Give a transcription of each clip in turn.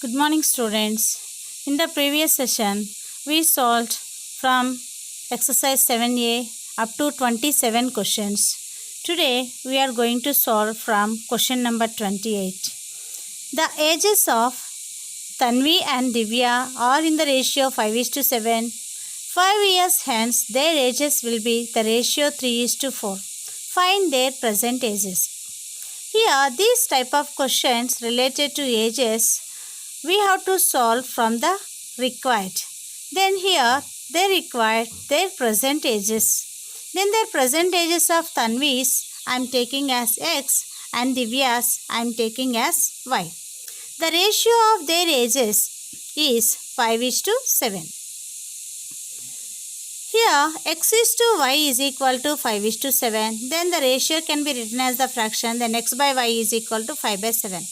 Good morning, students. In the previous session, we solved from exercise 7a up to 27 questions. Today, we are going to solve from question number 28. The ages of Tanvi and Divya are in the ratio 5:7. 5 years hence, their ages will be the ratio 3:4. Find their present ages. Here, these type of questions related to ages we have to solve from the required. Then here they require their present ages. Then their present ages of Tanvi's I am taking as X and Divya's I am taking as Y. The ratio of their ages is 5:7. Here x is to y is equal to 5:7. Then the ratio can be written as the fraction. Then x by y is equal to 5/7.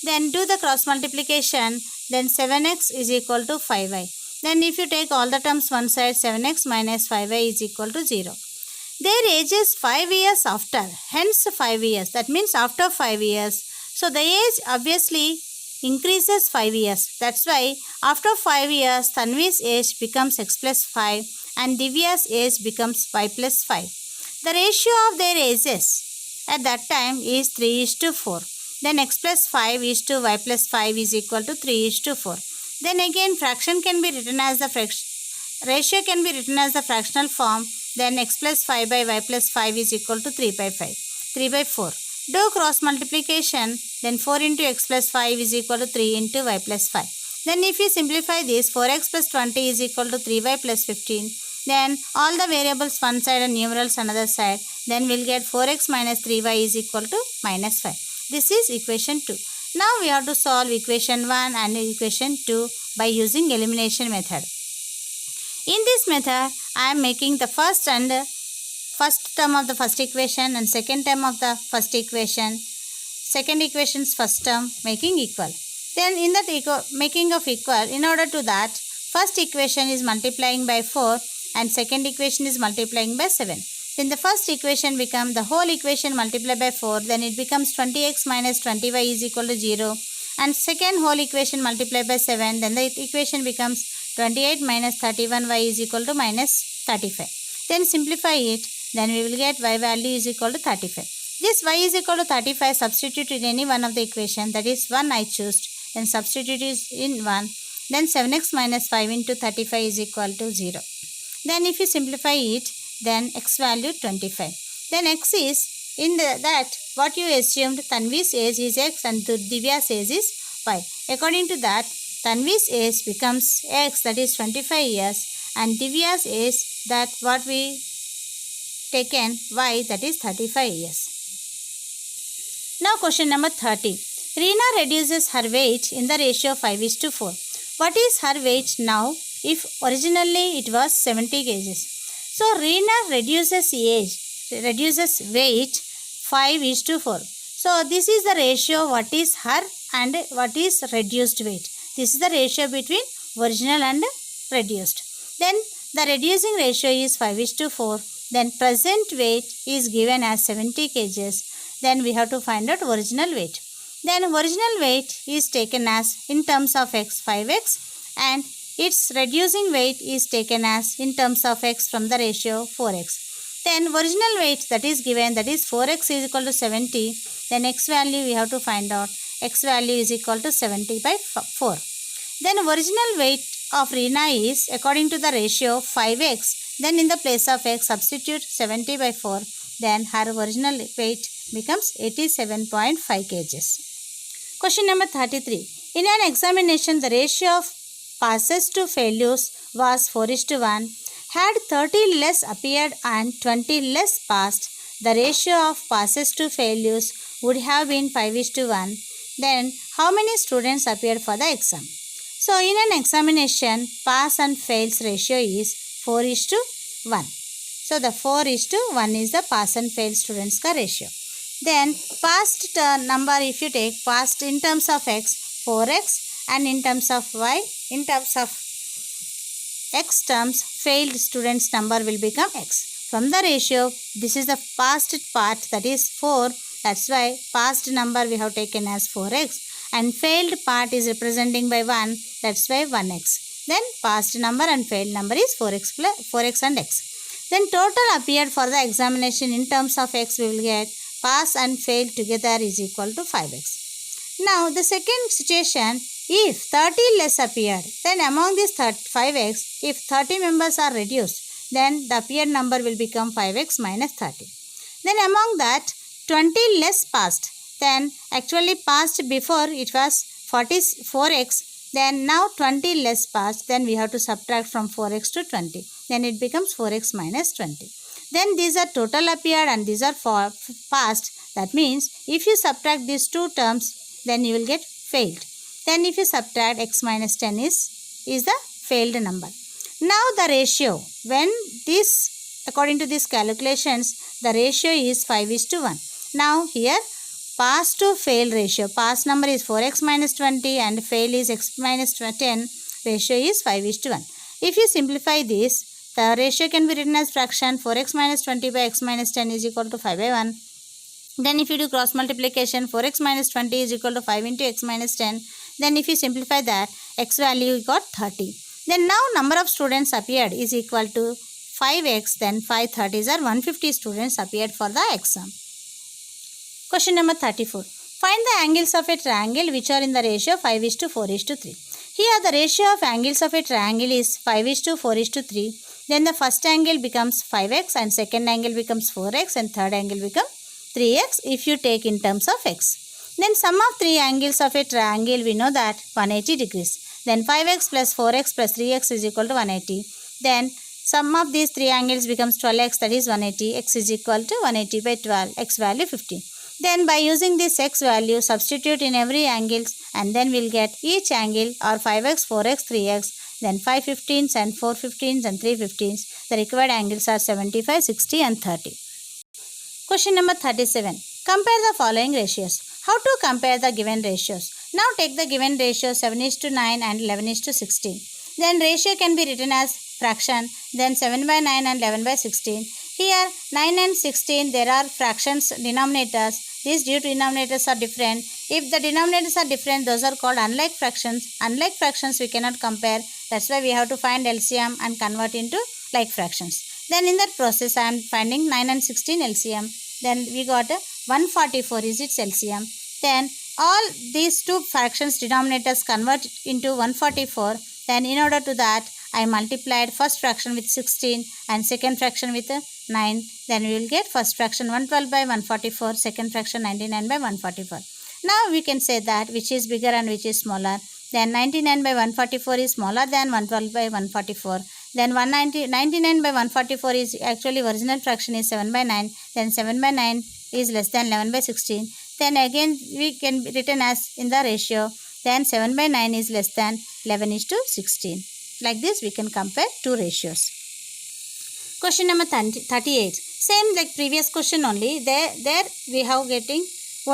Then do the cross multiplication. Then 7x is equal to 5y. Then if you take all the terms one side, 7x minus 5y is equal to 0. Their age is 5 years after. Hence 5 years. That means after 5 years. So the age obviously increases 5 years. That's why after 5 years, Tanvi's age becomes x plus 5 and Divya's age becomes y plus 5. The ratio of their ages at that time is 3:4. Then x plus 5 is to y plus 5 is equal to 3:4. Then again fraction can be written as the ratio can be written as the fractional form. Then x plus 5 by y plus 5 is equal to 3/4. Do cross multiplication. Then 4 into x plus 5 is equal to 3 into y plus 5. Then if you simplify this, 4x plus 20 is equal to 3y plus 15. Then all the variables one side and numerals another side. Then we'll get 4x minus 3y is equal to minus 5. This is equation 2. Now we have to solve equation 1 and equation 2 by using elimination method. In this method, I am making the first term of the first equation and second term of the first equation. Second equation's first term making equal. Then in that making of equal, in order to that, first equation is multiplying by 4 and second equation is multiplying by 7. Then the first equation becomes the whole equation multiplied by 4. Then it becomes 20x minus 20y is equal to 0. And second whole equation multiplied by 7. Then the equation becomes 28 minus 31y is equal to minus 35. Then simplify it. Then we will get y value is equal to 35. This y is equal to 35, substitute in any one of the equation. That is 1 I choose. Then substitute is in 1. Then 7x minus 5 into 35 is equal to 0. Then if you simplify it, then x value 25. Then x is in that what you assumed Tanvi's age is x and Divya's age is y. According to that, Tanvi's age becomes x, that is 25 years, and Divya's age, that what we taken y, that is 35 years. Now question number 30. Reena reduces her weight in the ratio 5:4. What is her weight now if originally it was 70 kgs? So Reena reduces weight 5:4. So this is the ratio what is her and what is reduced weight. This is the ratio between original and reduced. Then the reducing ratio is 5:4. Then present weight is given as 70 kgs. Then we have to find out original weight. Then original weight is taken as in terms of x 5x and its reducing weight is taken as in terms of x from the ratio 4x. Then original weight that is given, that is 4x is equal to 70. Then x value we have to find out. X value is equal to 70 by 4. Then original weight of Reena is according to the ratio 5x. Then in the place of x substitute 70 by 4. Then her original weight becomes 87.5 kgs. Question number 33. In an examination, the ratio of passes to failures was 4:1. Had 30 less appeared and 20 less passed, the ratio of passes to failures would have been 5:1. Then how many students appeared for the exam? So in an examination, pass and fails ratio is 4:1. So the 4:1 is the pass and fail students ka ratio. Then passed number, if you take passed in terms of x, 4x, and in terms of y, in terms of x terms, failed students number will become x. From the ratio, this is the passed part, that is 4. That's why passed number we have taken as 4x. and failed part is representing by 1, that's why 1x. Then passed number and failed number is 4x and x. Then total appeared for the examination in terms of x, we will get pass and fail together is equal to 5x. Now the second situation, if 30 less appeared, then among these 5x, if 30 members are reduced, then the appeared number will become 5x minus 30. Then among that 20 less passed, then actually passed before it was 4x, then now 20 less passed, then we have to subtract from 4x to 20, then it becomes 4x minus 20. Then these are total appeared and these are passed. That means if you subtract these two terms, then you will get failed. Then if you subtract x minus 10 is the failed number. Now the ratio, when this, according to these calculations, the ratio is 5:1. Now here pass to fail ratio, pass number is 4x minus 20 and fail is x minus 10, ratio is 5:1. If you simplify this, the ratio can be written as fraction 4x minus 20 by x minus 10 is equal to 5/1. Then if you do cross multiplication, 4x minus 20 is equal to 5 into x minus 10. Then if you simplify that, x value you got 30. Then now number of students appeared is equal to 5x, then 5 30s are 150 students appeared for the exam. Question number 34. Find the angles of a triangle which are in the ratio 5:4:3. Here the ratio of angles of a triangle is 5:4:3. Then the first angle becomes 5x and second angle becomes 4x and third angle becomes 3x if you take in terms of x. Then sum of three angles of a triangle, we know that 180 degrees. Then 5x plus 4x plus 3x is equal to 180. Then sum of these three angles becomes 12x, that is 180. X is equal to 180 by 12, x value 15. Then by using this x value, substitute in every angle and then we'll get each angle or 5x, 4x, 3x, then 5 15s and 4 15s and 3 15s. The required angles are 75, 60 and 30. Question number 37. Compare the following ratios. How to compare the given ratios? Now take the given ratio 7:9 and 11:16. Then ratio can be written as fraction, then 7/9 and 11/16. Here 9 and 16 there are fractions denominators. These due denominators are different. If the denominators are different, those are called unlike fractions. Unlike fractions we cannot compare. That's why we have to find LCM and convert into like fractions. Then in that process I am finding 9 and 16 LCM. Then we got 144 is its LCM. Then all these two fractions denominators convert into 144. Then in order to that, I multiplied first fraction with 16 and second fraction with 9. Then we will get first fraction 112 by 144, second fraction 99 by 144. Now we can say that which is bigger and which is smaller. Then 99 by 144 is smaller than 112 by 144. Then 99 by 144 is actually original fraction is 7 by 9. Then 7 by 9 is less than 11 by 16. Then again we can written as in the ratio. Then 7 by 9 is less than 11:16. Like this we can compare two ratios. Question number 38. Same like previous question only. There we have getting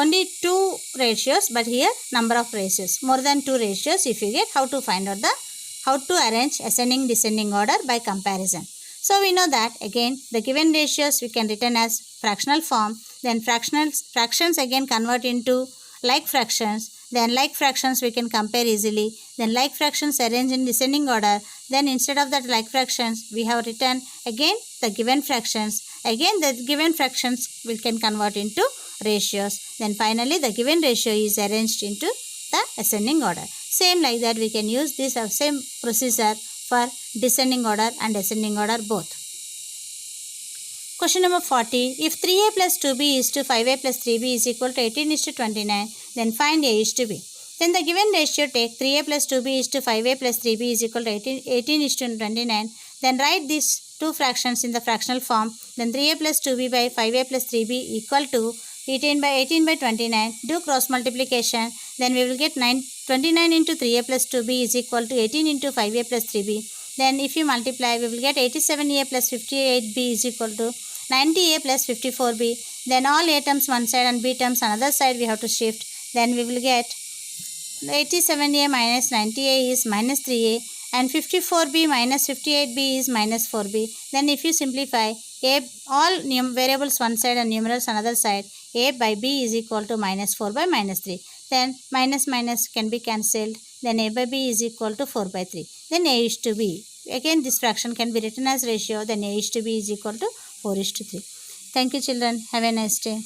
only two ratios, but here number of ratios. More than two ratios if you get, how to find out how to arrange ascending descending order by comparison. So we know that again the given ratios we can written as fractional form. Then fractions again convert into like fractions. Then like fractions we can compare easily. Then like fractions arrange in descending order. Then instead of that like fractions we have written again the given fractions. Again the given fractions we can convert into ratios. Then finally the given ratio is arranged into the ascending order. Same like that we can use this same procedure for descending order and ascending order both. Question number 40. If 3a plus 2b is to 5a plus 3b is equal to 18:29, then find a is to b. Then the given ratio take 3a plus 2b is to 5a plus 3b is equal to 18:29. Then write these two fractions in the fractional form. Then 3a plus 2b by 5a plus 3b equal to 18 by 29. Do cross multiplication. Then we will get 29 into 3a plus 2b is equal to 18 into 5a plus 3b. Then if you multiply, we will get 87a plus 58b is equal to 90a plus 54b. Then all a terms one side and b terms another side we have to shift. Then we will get 87a minus 90a is minus 3a and 54b minus 58b is minus 4b. Then if you simplify, all variables one side and numerals another side, a by b is equal to minus 4 by minus 3. then minus minus can be cancelled, then a by b is equal to 4 by 3. Then a is to b. Again this fraction can be written as ratio, then a is to b is equal to 4 is to 3. Thank you children. Have a nice day.